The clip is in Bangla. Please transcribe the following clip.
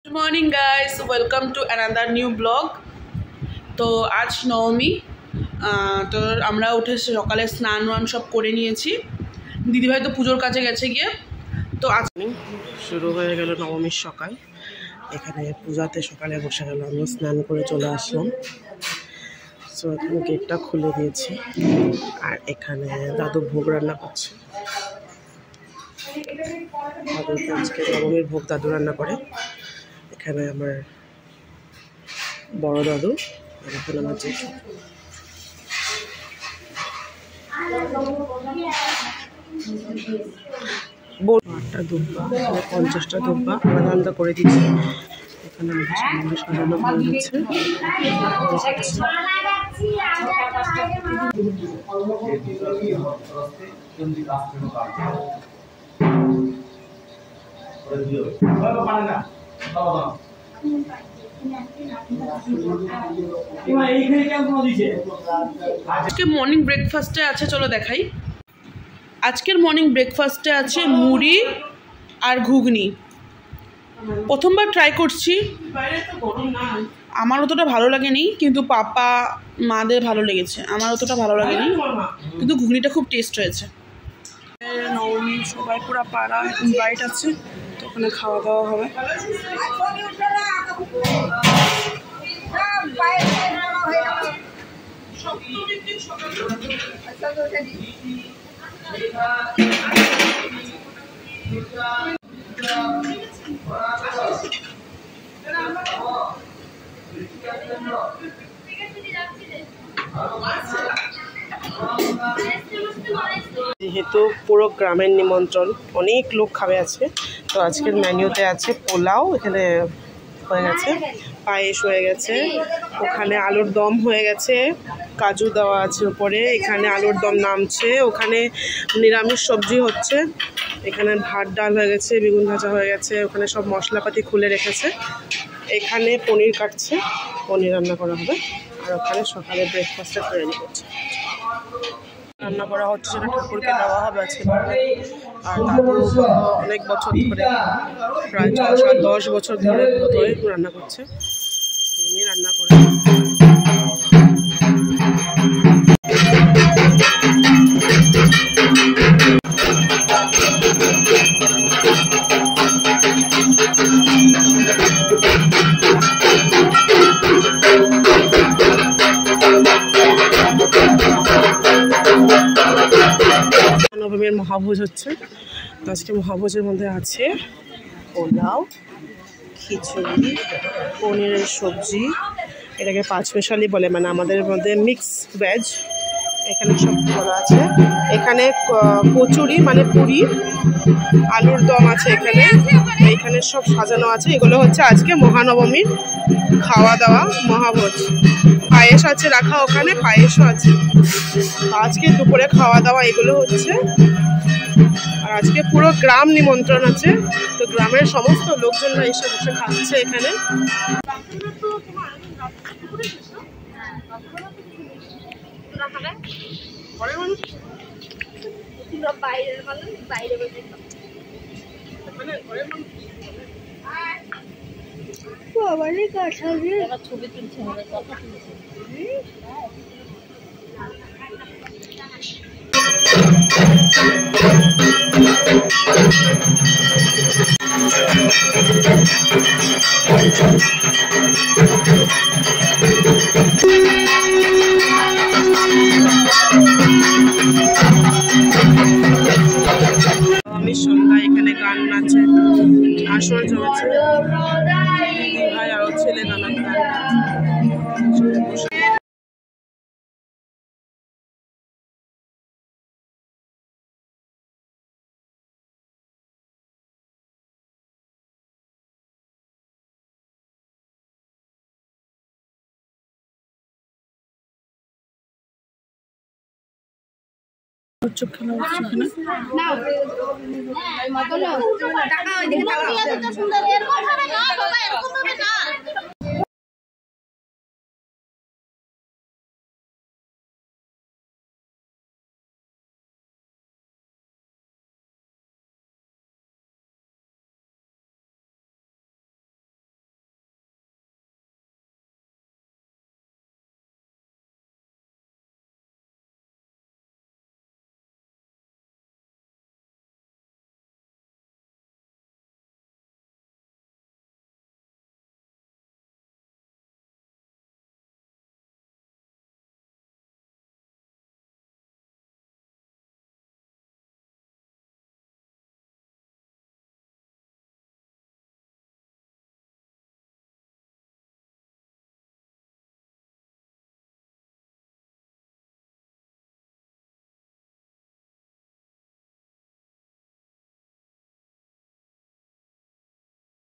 Good morning guys, welcome to another new vlog. তো আজ নবমী, তো আমরা উঠে সকালে স্নান সব করে নিয়েছি। দিদিভাই তো পুজোর কাছে গেছে গিয়ে। তো আজ শুরু হয়ে গেল নবমীর সকাল। এখানে পূজাতে সকালে বসে গেল, আমি স্নান করে চলে আসলাম। সো এখানে গেটটা খুলে দিয়েছি আর এখানে দাদু ভোগ রান্না করছে। দাদুর আজকে নবমীর ভোগ দাদু রান্না করে। এখানে আমার বড় দাদু আর এখানে আমার জেঠু। আটটা দুব্বা, এখানে 50টা দুব্বা আলাদা আলাদা করে দিচ্ছি। এখানে আমাদের সাজানো হয়ে গেছে। আজকে মর্নিং ব্রেকফাস্টে আছে, চলো দেখাই। আজকের মর্নিং ব্রেকফাস্টে আছে মুড়ি আর ঘুগনি। প্রথমবার ট্রাই করছি, আমার অতটা ভালো লাগেনি, কিন্তু পাপা মাদের ভালো লেগেছে। আমার অতটা ভালো লাগেনি, কিন্তু ঘুগনিটা খুব টেস্ট হয়েছে। নবমী সবাই পুরো পাড়া ইনভাইট আছে, তো ওখানে খাওয়া দাওয়া হবে। যেহেতু পুরো গ্রামের নিমন্ত্রণ, অনেক লোক খাবে আজকে, তো আজকের মেনুতে আছে পোলাও, এখানে হয়ে গেছে, পায়েস হয়ে গেছে, ওখানে আলুর দম হয়ে গেছে, কাজু দেওয়া আছে উপরে, এখানে আলুর দম নামছে, ওখানে নিরামিষ সবজি হচ্ছে, এখানে ভাত ডাল হয়ে গেছে, বেগুন ভাজা হয়ে গেছে, ওখানে সব মশলাপাতি খুলে রেখেছে, এখানে পনির কাটছে, পনির রান্না করা হবে, আর ওখানে সকালে ব্রেকফাস্টটা তৈরি করছে। রান্না করা হচ্ছে, সেটা ঠাকুরকে দেওয়া হবে আজকে। আর দাদু অনেক বছর ধরে, প্রায় 10 বছর ধরে রান্না করছে, উনি রান্না করে। নবমীর মহাভোজ হচ্ছে, তো আজকে মহাভোজের মধ্যে আছে পোলাও, খিচুড়ি, পনিরের সবজি, এটাকে পাঁচমিশালি বলে, মানে আমাদের মধ্যে মিক্স ভেজ, এখানে সব করা আছে। এখানে কচুরি মানে পুরি, আলুর দম আছে, এখানে সব সাজানো আছে। এগুলো হচ্ছে আজকে মহানবমীর খাওয়া দাওয়া, মহাভোজ। পায়েস আছে রাখা, ওখানে পায়েসও আছে। আজকে দুপুরে খাওয়া দাওয়া এগুলো হচ্ছে। আর আজকে পুরো গ্রাম নিমন্ত্রণ আছে, তো গ্রামের সমস্ত লোকজনরা এসে বসে খাচ্ছে এখানে। ছবি তুলছে, কথা তুলছে। আমি সন্ধ্যা, এখানে গান নাচে, আসর জমেছে, ভাই আরো ছেলে নানা গান। চুপ খেলা হচ্ছে এখানে।